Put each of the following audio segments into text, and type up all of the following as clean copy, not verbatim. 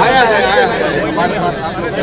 आया है हमारे पास आप लोग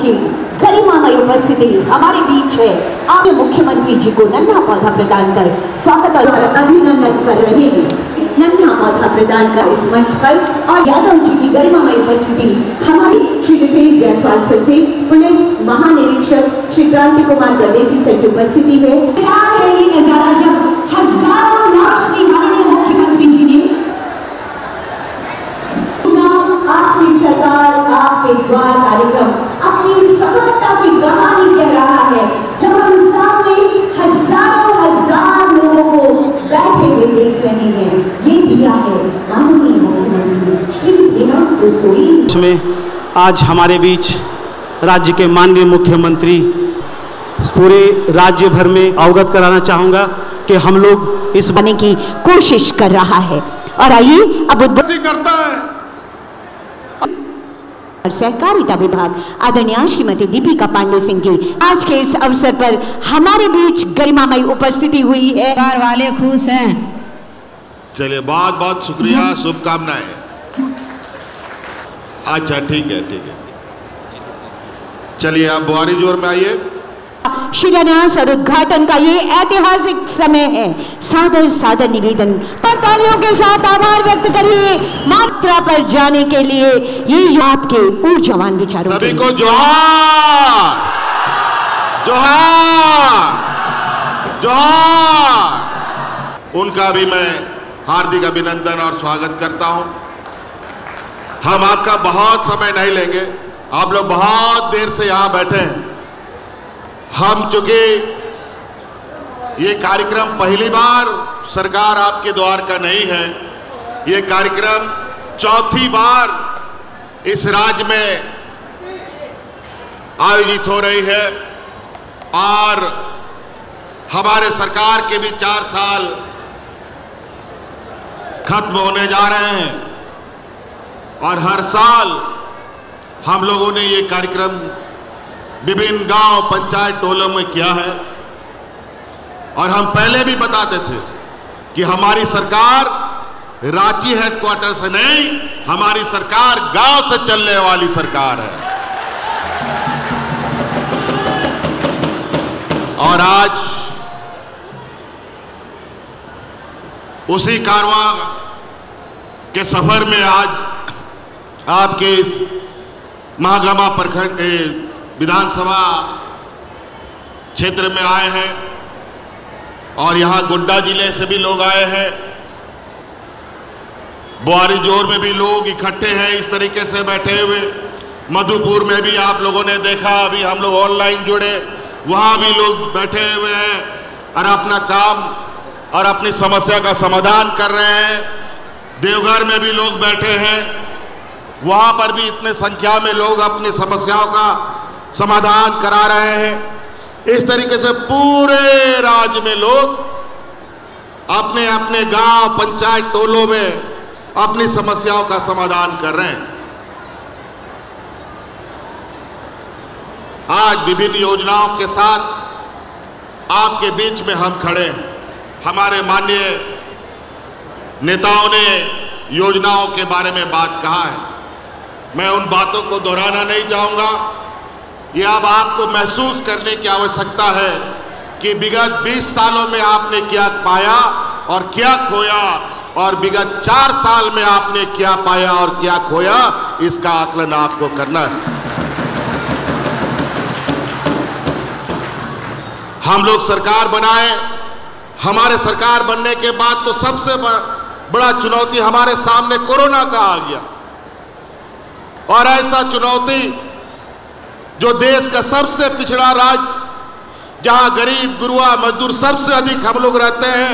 की गरिमामय उपस्थिति हमारे बीच है। आप मुख्यमंत्री जी को नन्हा पौधा प्रदान कर स्वागत और अभिनंदन कर रहे हैं। नन्हा पौधा प्रदान कर इस मंच पर और यादव जी की गरिमामय उपस्थिति हमारे श्री नितेश जायसवाल सर से पुलिस महानिरीक्षक श्री क्रांति कुमार गदेसी सर की उपस्थिति है। नजारा जब हजारों लाख की माननीय मुख्यमंत्री जी ने आपकी सरकार आपके द्वार कार्यक्रम अपनी सफलता की कहानी कह रहा है। जब हम सामने हजार लोगों को बैठे हुए देख रहे हैं, ये दिया है माननीय मुख्यमंत्री श्री हेमंत सोरेन। इसमें आज हमारे बीच राज्य के माननीय मुख्यमंत्री पूरे राज्य भर में अवगत कराना चाहूंगा कि हम लोग इस बनने की कोशिश कर रहा है। और आइए अब करता है सहकारिता विभाग आदरणीय श्रीमती दीपिका पांडे सिंह की आज के इस अवसर पर हमारे बीच गरिमामय उपस्थिति हुई है। परिवार वाले खुश हैं। चलिए बहुत बहुत शुक्रिया, शुभकामनाएं। अच्छा ठीक है चलिए आप बुआरी जोर में आइए। शिलान्यास और उद्घाटन का ये ऐतिहासिक समय है। सादर निवेदन पर तालियों के साथ आभार व्यक्त करिए मात्रा पर जाने के लिए। ये आपके ऊर्जावान विचारों सभी को जोहार जोहार जोहार। उनका भी मैं हार्दिक अभिनंदन और स्वागत करता हूं। हम आपका बहुत समय नहीं लेंगे, आप लोग बहुत देर से यहां बैठे हैं। हम चूंकि ये कार्यक्रम पहली बार सरकार आपके द्वार का नहीं है, ये कार्यक्रम चौथी बार इस राज्य में आयोजित हो रही है और हमारे सरकार के भी 4 साल खत्म होने जा रहे हैं और हर साल हम लोगों ने ये कार्यक्रम विभिन्न गांव पंचायत टोलों में किया है। और हम पहले भी बताते थे कि हमारी सरकार रांची हेडक्वार्टर से नहीं, हमारी सरकार गांव से चलने वाली सरकार है। और आज उसी कारवां के सफर में आज आपके इस महागामा प्रखंड विधानसभा क्षेत्र में आए हैं और यहाँ गोड्डा जिले से भी लोग आए हैं। बुआरी जोर में भी लोग इकट्ठे हैं इस तरीके से बैठे हुए। मधुपुर में भी आप लोगों ने देखा, अभी हम लोग ऑनलाइन जुड़े, वहाँ भी लोग बैठे हुए हैं और अपना काम और अपनी समस्या का समाधान कर रहे हैं। देवघर में भी लोग बैठे हैं, वहाँ पर भी इतने संख्या में लोग अपनी समस्याओं का समाधान करा रहे हैं। इस तरीके से पूरे राज्य में लोग अपने अपने गांव पंचायत टोलों में अपनी समस्याओं का समाधान कर रहे हैं। आज विभिन्न योजनाओं के साथ आपके बीच में हम खड़े हैं। हमारे माननीय नेताओं ने योजनाओं के बारे में बात कहा है, मैं उन बातों को दोहराना नहीं चाहूँगा। ये अब आपको महसूस करने की आवश्यकता है कि विगत 20 सालों में आपने क्या पाया और क्या खोया, और विगत 4 साल में आपने क्या पाया और क्या खोया, इसका आकलन आपको करना है। हम लोग सरकार बनाए, हमारे सरकार बनने के बाद तो सबसे बड़ा चुनौती हमारे सामने कोरोना का आ गया, और ऐसा चुनौती जो देश का सबसे पिछड़ा राज्य, जहां गरीब गुरुआ मजदूर सबसे अधिक हम लोग रहते हैं,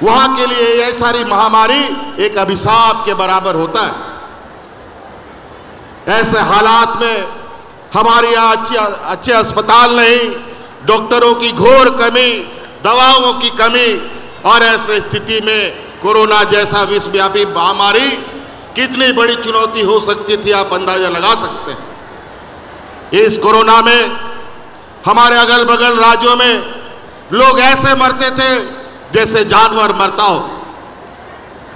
वहां के लिए यह सारी महामारी एक अभिशाप के बराबर होता है। ऐसे हालात में हमारे यहाँ अच्छे अस्पताल नहीं, डॉक्टरों की घोर कमी, दवाओं की कमी, और ऐसे स्थिति में कोरोना जैसा विश्वव्यापी महामारी कितनी बड़ी चुनौती हो सकती थी, आप अंदाजा लगा सकते हैं। इस कोरोना में हमारे अगल बगल राज्यों में लोग ऐसे मरते थे जैसे जानवर मरता हो,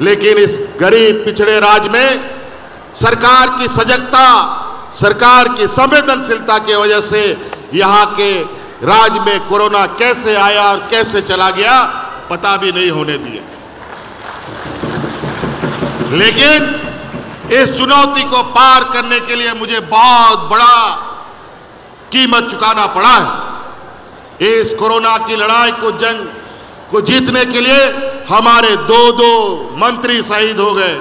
लेकिन इस गरीब पिछड़े राज्य में सरकार की सजगता, सरकार की संवेदनशीलता की वजह से यहाँ के राज्य में कोरोना कैसे आया और कैसे चला गया पता भी नहीं होने दिया। लेकिन इस चुनौती को पार करने के लिए मुझे बहुत बड़ा कीमत चुकाना पड़ा है। इस कोरोना की लड़ाई को, जंग को जीतने के लिए हमारे 2 मंत्री शहीद हो गए।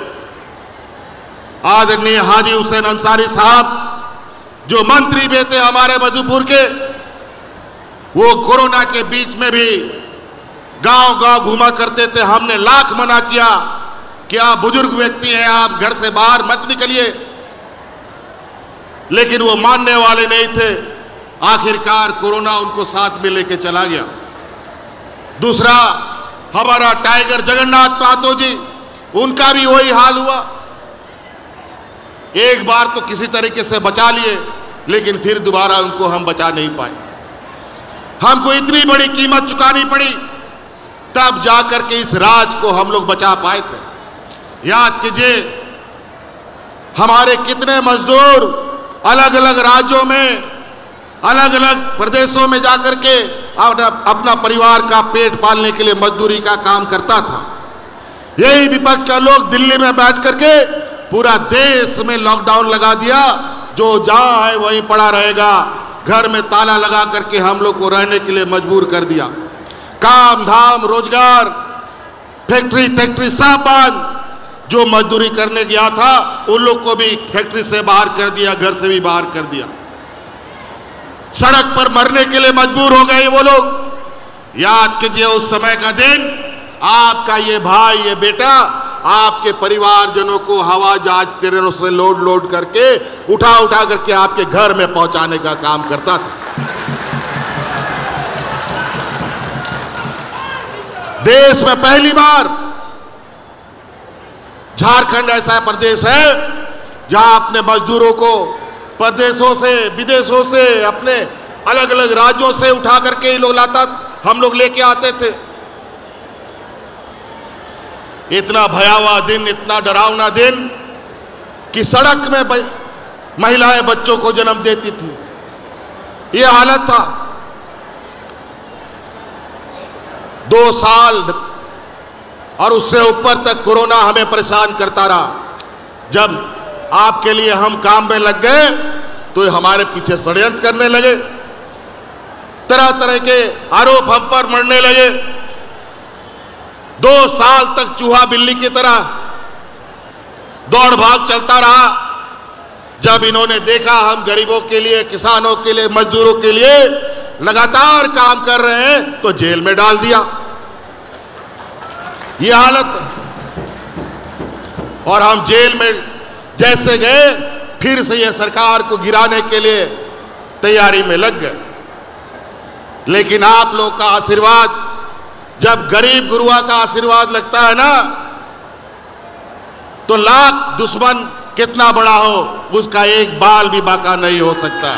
आदरणीय हाजी हुसैन अंसारी साहब जो मंत्री भी थे हमारे मधुपुर के, वो कोरोना के बीच में भी गांव-गांव घूमा करते थे। हमने लाख मना किया कि आप बुजुर्ग व्यक्ति हैं, आप घर से बाहर मत निकलिए, लेकिन वो मानने वाले नहीं थे। आखिरकार कोरोना उनको साथ में लेके चला गया। दूसरा, हमारा टाइगर जगन्नाथ महतो जी, उनका भी वही हाल हुआ। एक बार तो किसी तरीके से बचा लिए, लेकिन फिर दोबारा उनको हम बचा नहीं पाए। हमको इतनी बड़ी कीमत चुकानी पड़ी, तब जाकर के इस राज को हम लोग बचा पाए थे। याद कीजिए, हमारे कितने मजदूर अलग अलग राज्यों में, अलग अलग प्रदेशों में जाकर के अपना परिवार का पेट पालने के लिए मजदूरी का काम करता था। यही विपक्ष का लोग दिल्ली में बैठ करके पूरा देश में लॉकडाउन लगा दिया, जो जहां है वहीं पड़ा रहेगा, घर में ताला लगा करके हम लोग को रहने के लिए मजबूर कर दिया। काम धाम, रोजगार, फैक्ट्री सब बंद। जो मजदूरी करने गया था उन लोग को भी फैक्ट्री से बाहर कर दिया, घर से भी बाहर कर दिया। सड़क पर मरने के लिए मजबूर हो गए वो लोग। याद कीजिए उस समय का दिन, आपका ये भाई, ये बेटा आपके परिवारजनों को हवाई जहाज ट्रेनों से लोड करके उठा करके आपके घर में पहुंचाने का काम करता था। देश में पहली बार झारखंड ऐसा प्रदेश है जहां अपने मजदूरों को प्रदेशों से, विदेशों से, अपने अलग अलग राज्यों से उठा करके हम लोग लेके आते थे। इतना भयावह दिन, इतना डरावना दिन कि सड़क में महिलाएं बच्चों को जन्म देती थी। ये हालत था। 2 साल और उससे ऊपर तक कोरोना हमें परेशान करता रहा। जब आपके लिए हम काम में लग गए तो हमारे पीछे षड्यंत्र करने लगे, तरह तरह के आरोप हम पर मढ़ने लगे। 2 साल तक चूहा बिल्ली की तरह दौड़ भाग चलता रहा। जब इन्होंने देखा हम गरीबों के लिए, किसानों के लिए, मजदूरों के लिए लगातार काम कर रहे हैं, तो जेल में डाल दिया। ये हालत, और हम जेल में जैसे गए फिर से ये सरकार को गिराने के लिए तैयारी में लग गए। लेकिन आप लोग का आशीर्वाद, जब गरीब गुरुआ का आशीर्वाद लगता है ना, तो लाख दुश्मन कितना बड़ा हो, उसका एक बाल भी बाका नहीं हो सकता।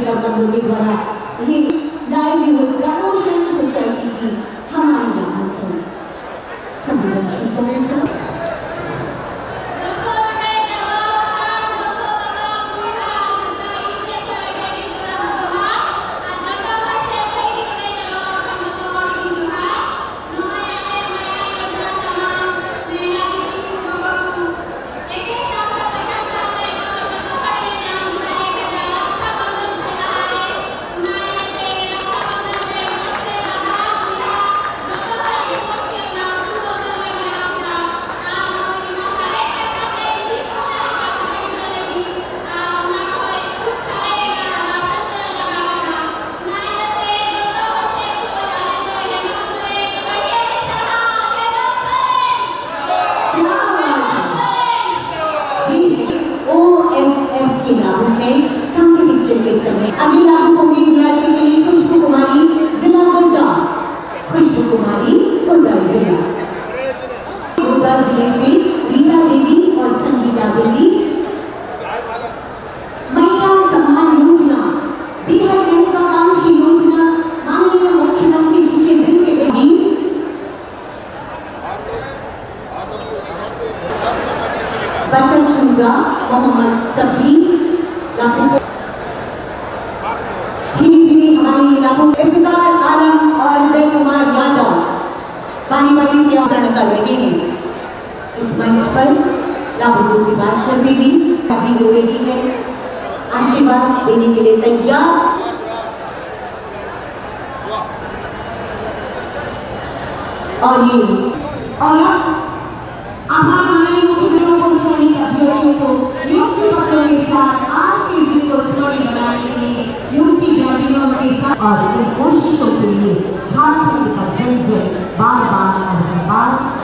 सेवाकारों के द्वारा ये लाइवलीहुड प्रमोशन सोसाइटी की हमारी नामक है संवेदनशील के समय अगली लागू होंगे विद्यार्थी के लिए खुशबू कुमारी जिला गोड्डा, खुशबू कुमारी गोड्डा जिला, गोड्डा जिले से रीता देवी और संगीता देवी। महिला सम्मान योजना बेहद महत्वाकांक्षी योजना माननीय मुख्यमंत्री जी के दिल के करीब। बतन चूजा मोहम्मद सफी हमारे इलाकों इफ्तिकार आलम और उदय कुमार यादव पानी से आग्रह कर रहे हैं। इस मंच पर लाभों से बात करने भी वेदी है आशीर्वाद देने के लिए तैयार। और ये और आभार माननीय मुख्यमंत्री को श्रेणी अभ्यर्थियों को नियुक्ति पत्रों के साथ आज के दिन को श्रेणी बनाने के लिए नियुक्ति जातियों के साथ और इन कोशिशों के लिए झारखंड का जन बार बार